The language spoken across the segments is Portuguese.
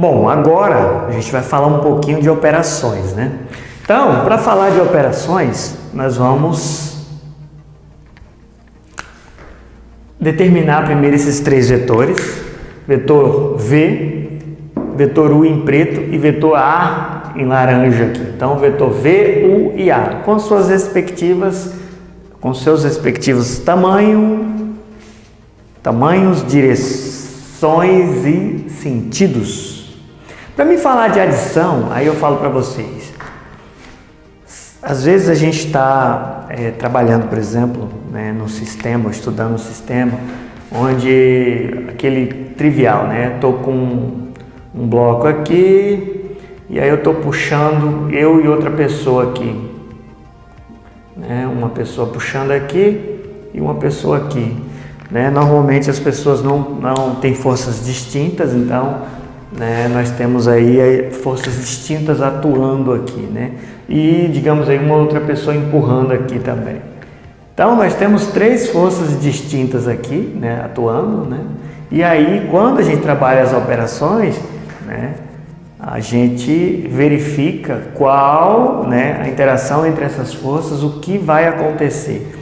Bom, agora a gente vai falar um pouquinho de operações, né? Então, para falar de operações, nós vamos determinar primeiro esses três vetores, vetor V, vetor U em preto e vetor A em laranja aqui. Então, vetor V, U e A, com seus respectivos tamanhos, direções e sentidos. Para me falar de adição, aí eu falo para vocês. Às vezes a gente está trabalhando, por exemplo, né, no sistema, estudando um sistema, onde aquele trivial, né? Estou com um bloco aqui e aí eu estou puxando eu e outra pessoa aqui, né? Uma pessoa puxando aqui e uma pessoa aqui, né? Normalmente as pessoas não têm forças distintas, então, né, nós temos aí forças distintas atuando aqui, né? E digamos aí uma outra pessoa empurrando aqui também. Então nós temos três forças distintas aqui, né, atuando, né? E aí quando a gente trabalha as operações, né, a gente verifica qual, né, a interação entre essas forças, o que vai acontecer.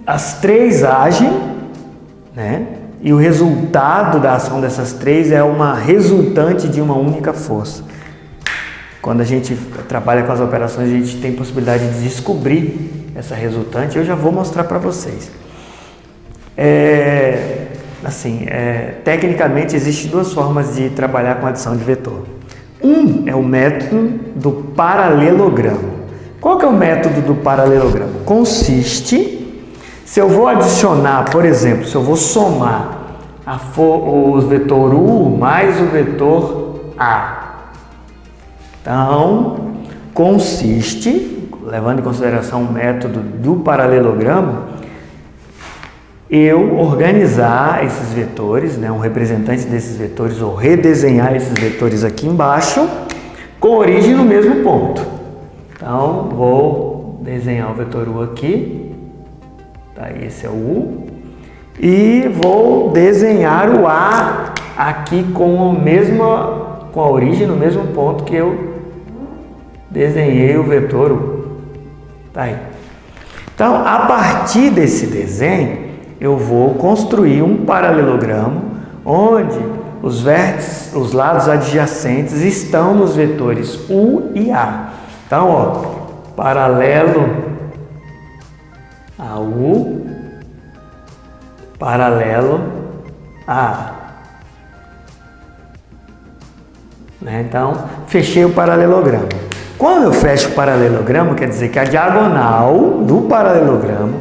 As três agem, né? E o resultado da ação dessas três é uma resultante de uma única força. Quando a gente trabalha com as operações, a gente tem possibilidade de descobrir essa resultante. Eu já vou mostrar para vocês. Tecnicamente, existem duas formas de trabalhar com adição de vetor. Um é o método do paralelogramo. Qual que é o método do paralelogramo? Consiste... Se eu vou adicionar, por exemplo, se eu vou somar o vetor U mais o vetor A, então consiste, levando em consideração o método do paralelogramo, eu organizar esses vetores, né, um representante desses vetores, ou redesenhar esses vetores aqui embaixo, com origem no mesmo ponto. Então, vou desenhar o vetor U aqui. Tá, esse é o U. E vou desenhar o A aqui com a origem no mesmo ponto que eu desenhei o vetor U. Tá aí. Então, a partir desse desenho, eu vou construir um paralelogramo onde os vértices, os lados adjacentes estão nos vetores U e A. Então, ó, paralelo a U, paralelo a A. Né? Então, fechei o paralelogramo. Quando eu fecho o paralelogramo, quer dizer que a diagonal do paralelogramo,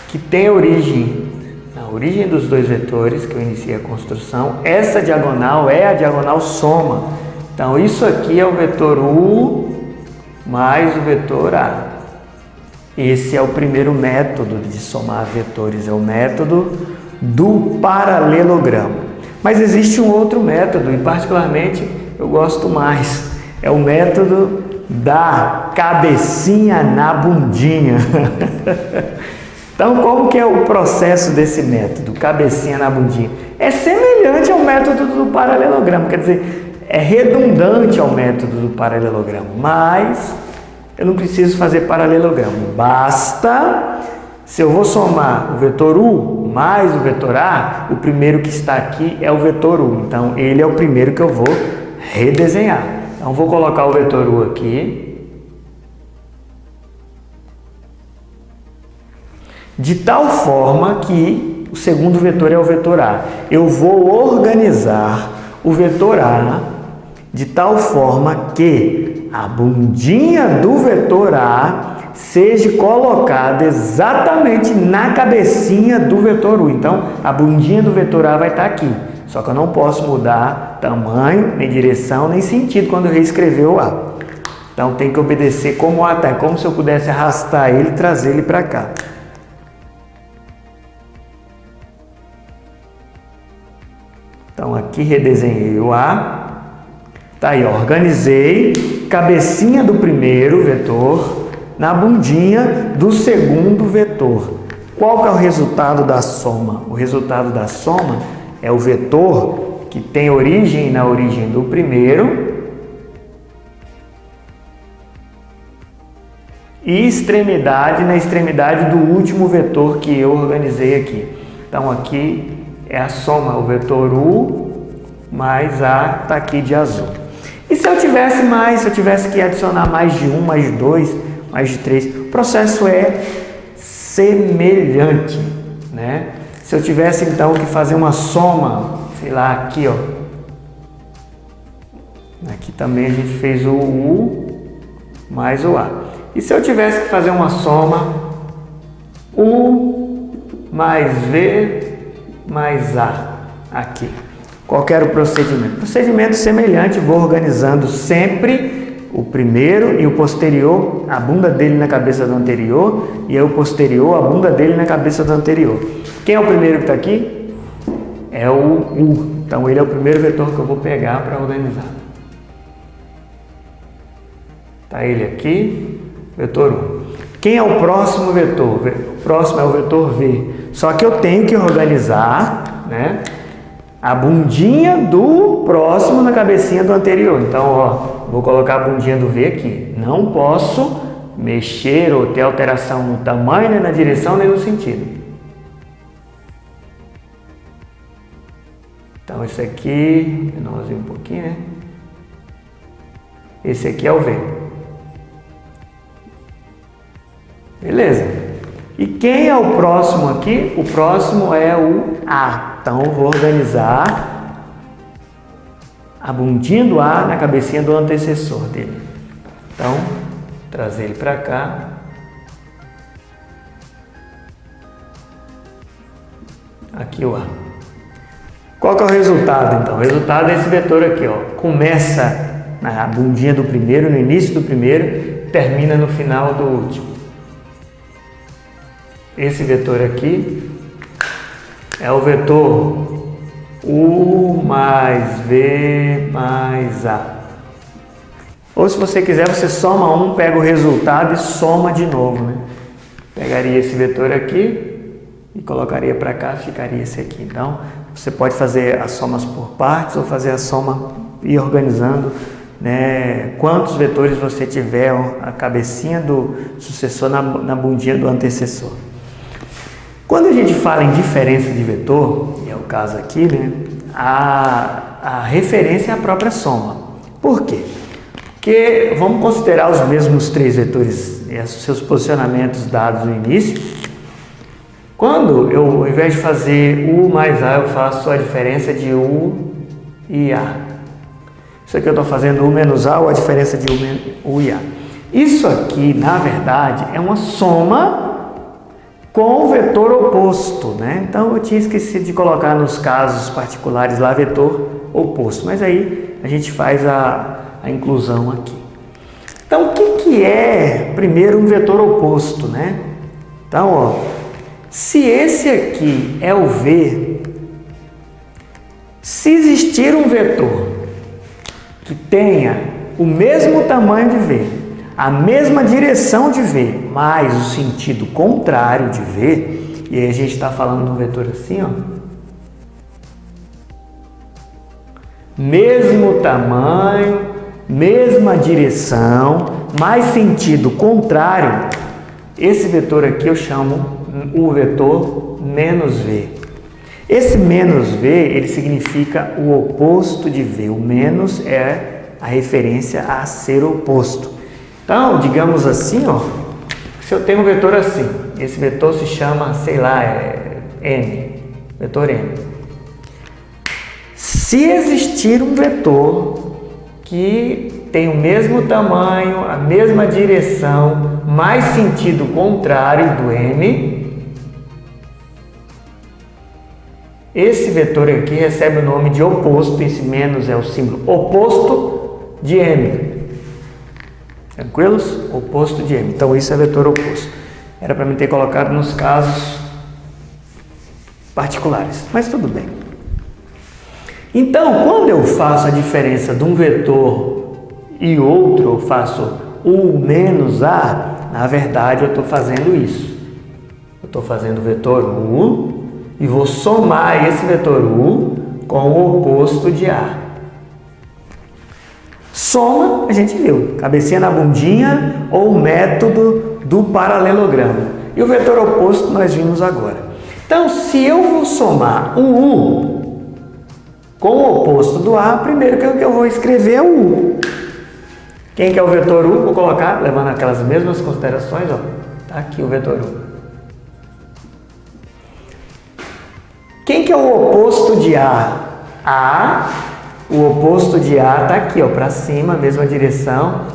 que tem a origem dos dois vetores que eu iniciei a construção, essa diagonal é a diagonal soma. Então, isso aqui é o vetor U mais o vetor A. Esse é o primeiro método de somar vetores, é o método do paralelogramo. Mas existe um outro método, e particularmente eu gosto mais, é o método da cabecinha na bundinha. Então, como que é o processo desse método, cabecinha na bundinha? É semelhante ao método do paralelogramo, quer dizer, é redundante ao método do paralelogramo, mas eu não preciso fazer paralelogramo. Basta, se eu vou somar o vetor U mais o vetor A, o primeiro que está aqui é o vetor U. Então, ele é o primeiro que eu vou redesenhar. Então, vou colocar o vetor U aqui. De tal forma que o segundo vetor é o vetor A. Eu vou organizar o vetor A de tal forma que a bundinha do vetor A seja colocada exatamente na cabecinha do vetor U. Então, a bundinha do vetor A vai estar aqui. Só que eu não posso mudar tamanho, nem direção, nem sentido quando eu reescrever o A. Então, tem que obedecer como o A está. É como se eu pudesse arrastar ele e trazer ele para cá. Então, aqui redesenhei o A. Tá aí, ó, organizei cabecinha do primeiro vetor na bundinha do segundo vetor. Qual que é o resultado da soma? O resultado da soma é o vetor que tem origem na origem do primeiro e extremidade na extremidade do último vetor que eu organizei aqui. Então aqui é a soma, o vetor U mais A está aqui de azul. E se eu tivesse mais, se eu tivesse que adicionar mais de 1, mais de 2, mais de 3, o processo é semelhante, né? Se eu tivesse então que fazer uma soma, sei lá, aqui ó, aqui também a gente fez o U mais o A. E se eu tivesse que fazer uma soma, U mais V mais A, aqui. Qual que era o procedimento? Procedimento semelhante, vou organizando sempre o primeiro e o posterior, a bunda dele na cabeça do anterior, e aí o posterior, a bunda dele na cabeça do anterior. Quem é o primeiro que está aqui? É o U. Então ele é o primeiro vetor que eu vou pegar para organizar. Está ele aqui, vetor U. Quem é o próximo vetor? O próximo é o vetor V. Só que eu tenho que organizar, né, a bundinha do próximo na cabecinha do anterior. Então, ó, vou colocar a bundinha do V aqui. Não posso mexer ou ter alteração no tamanho, nem na direção, nem no sentido. Então, esse aqui, menorzinho um pouquinho, né? Esse aqui é o V. Beleza. E quem é o próximo aqui? O próximo é o A. Então, eu vou organizar a bundinha do A na cabecinha do antecessor dele. Então, trazer ele para cá. Aqui o A. Qual que é o resultado, então? O resultado é esse vetor aqui, ó. Começa na bundinha do primeiro, no início do primeiro, termina no final do último. Esse vetor aqui é o vetor U mais V mais A. Ou se você quiser, você soma um, pega o resultado e soma de novo, né? Pegaria esse vetor aqui e colocaria para cá, ficaria esse aqui. Então, você pode fazer as somas por partes ou fazer a soma e ir organizando, né, quantos vetores você tiver, a cabecinha do sucessor na bundinha do antecessor. Quando a gente fala em diferença de vetor, e é o caso aqui, né, a referência é a própria soma. Por quê? Porque vamos considerar os mesmos três vetores e os seus posicionamentos dados no início. Quando eu, ao invés de fazer U mais A, eu faço a diferença de U e A. Isso aqui eu estou fazendo U menos A ou a diferença de U e A. Isso aqui, na verdade, é uma soma com o vetor oposto, né? Então eu tinha esquecido de colocar nos casos particulares lá vetor oposto, mas aí a gente faz a inclusão aqui. Então o que é primeiro um vetor oposto, né? Então, ó, se esse aqui é o V, se existir um vetor que tenha o mesmo tamanho de V, a mesma direção de V, mas o sentido contrário de V, e aí a gente está falando de um vetor assim, ó, mesmo tamanho, mesma direção, mas sentido contrário, esse vetor aqui eu chamo o vetor menos V. Esse menos V, ele significa o oposto de V. O menos é a referência a ser oposto. Então, digamos assim, ó, se eu tenho um vetor assim, esse vetor se chama, sei lá, M, vetor M. Se existir um vetor que tem o mesmo tamanho, a mesma direção, mas sentido contrário do M, esse vetor aqui recebe o nome de oposto, esse menos é o símbolo oposto de M. Tranquilos? Oposto de M. Então isso é vetor oposto. Era para mim ter colocado nos casos particulares, mas tudo bem. Então, quando eu faço a diferença de um vetor e outro, eu faço U menos A, na verdade eu estou fazendo isso. Eu estou fazendo o vetor U e vou somar esse vetor U com o oposto de A. Soma, a gente viu, cabecinha na bundinha ou o método do paralelogramo. E o vetor oposto nós vimos agora. Então, se eu vou somar o U com o oposto do A, primeiro que eu vou escrever é o U. Quem que é o vetor U? Vou colocar, levando aquelas mesmas considerações, ó. Tá aqui o vetor U. Quem que é o oposto de A? A, o oposto de A está aqui, ó, para cima, mesma direção,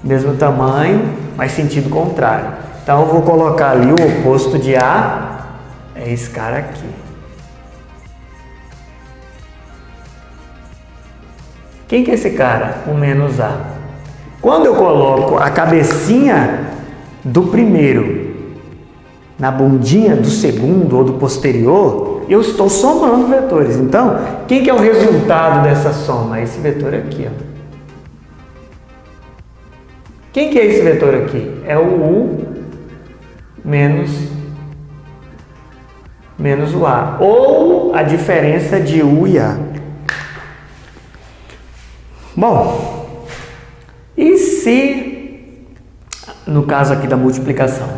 mesmo tamanho, mas sentido contrário. Então eu vou colocar ali o oposto de A, é esse cara aqui. Quem que é esse cara? O menos A. Quando eu coloco a cabecinha do primeiro na bundinha do segundo ou do posterior, eu estou somando vetores. Então, quem que é o resultado dessa soma? Esse vetor aqui, ó. Quem que é esse vetor aqui? É o U menos o A, ou a diferença de U e A. Bom, e se, no caso aqui da multiplicação,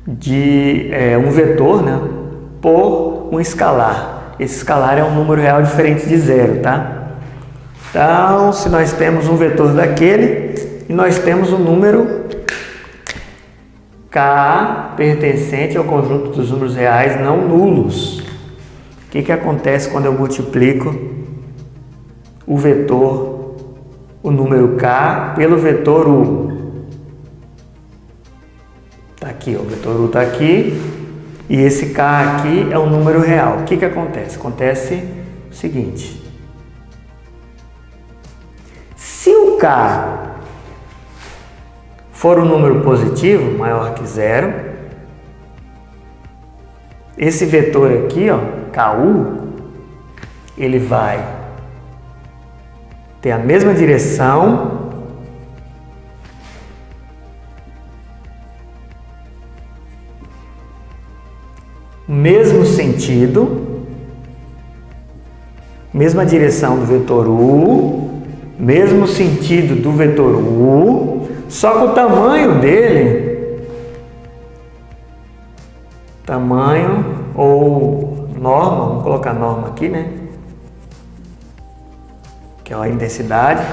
de um vetor, né, por um escalar. Esse escalar é um número real diferente de zero, tá? Então, se nós temos um vetor daquele e nós temos um número K pertencente ao conjunto dos números reais não nulos. O que acontece quando eu multiplico o vetor, o número K, pelo vetor U? Tá aqui, ó, o vetor U está aqui e esse K aqui é um número real. O que acontece? Acontece o seguinte: se o K for um número positivo, maior que zero, esse vetor aqui, ó, KU, ele vai ter a mesma direção, mesmo sentido, mesma direção do vetor U, mesmo sentido do vetor U, só que o tamanho dele, tamanho ou norma, vamos colocar norma aqui, né? Que é a intensidade,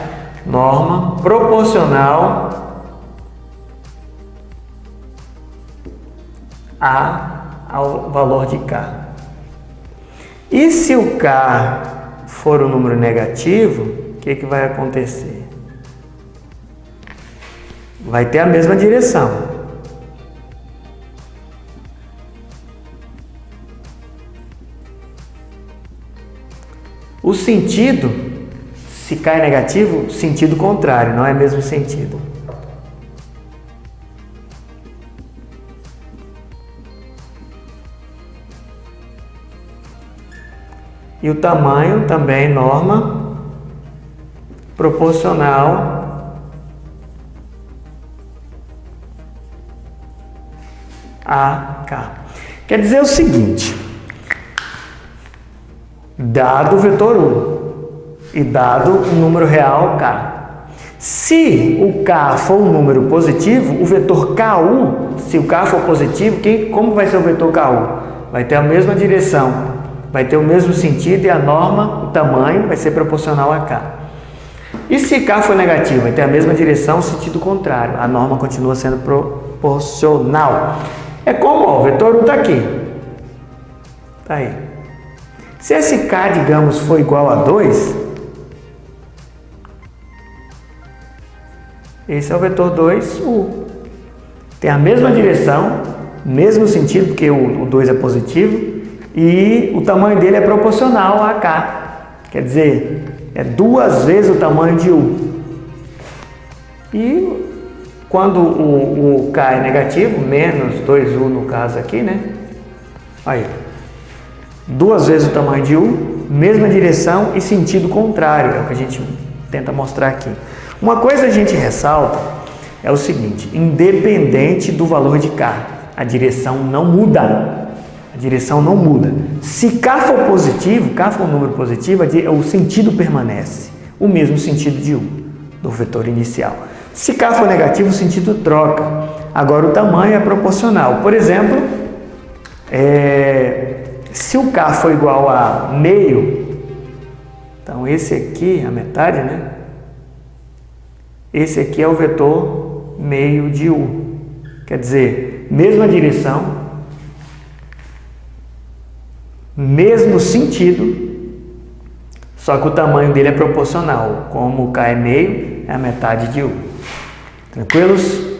norma proporcional ao valor de K. E se o K for um número negativo, o que vai acontecer? Vai ter a mesma direção. O sentido, se K é negativo, sentido contrário, não é mesmo sentido. E o tamanho também, norma proporcional a K. Quer dizer o seguinte: dado o vetor U e dado o número real K, se o K for um número positivo, o vetor KU, se o K for positivo, como vai ser o vetor KU? Vai ter a mesma direção, vai ter o mesmo sentido e a norma, o tamanho, vai ser proporcional a K. E se K for negativo, vai ter a mesma direção, sentido contrário, a norma continua sendo proporcional. É como, ó, o vetor U está aqui. Tá aí. Se esse K, digamos, for igual a 2, esse é o vetor 2U. Tem a mesma direção, mesmo sentido, porque o 2 é positivo, e o tamanho dele é proporcional a K. Quer dizer, é 2 vezes o tamanho de U. E quando o K é negativo, menos 2U no caso aqui, né? Aí, 2 vezes o tamanho de U, mesma direção e sentido contrário, é o que a gente tenta mostrar aqui. Uma coisa a gente ressalta é o seguinte: independente do valor de K, a direção não muda. A direção não muda. Se K for positivo, K for um número positivo, o sentido permanece. O mesmo sentido de U, do vetor inicial. Se K for negativo, o sentido troca. Agora o tamanho é proporcional. Por exemplo, se o K for igual a meio, então esse aqui, a metade, né? Esse aqui é o vetor meio de U. Quer dizer, mesma direção, mesmo sentido, só que o tamanho dele é proporcional. Como o K é meio, é a metade de U. Tranquilos?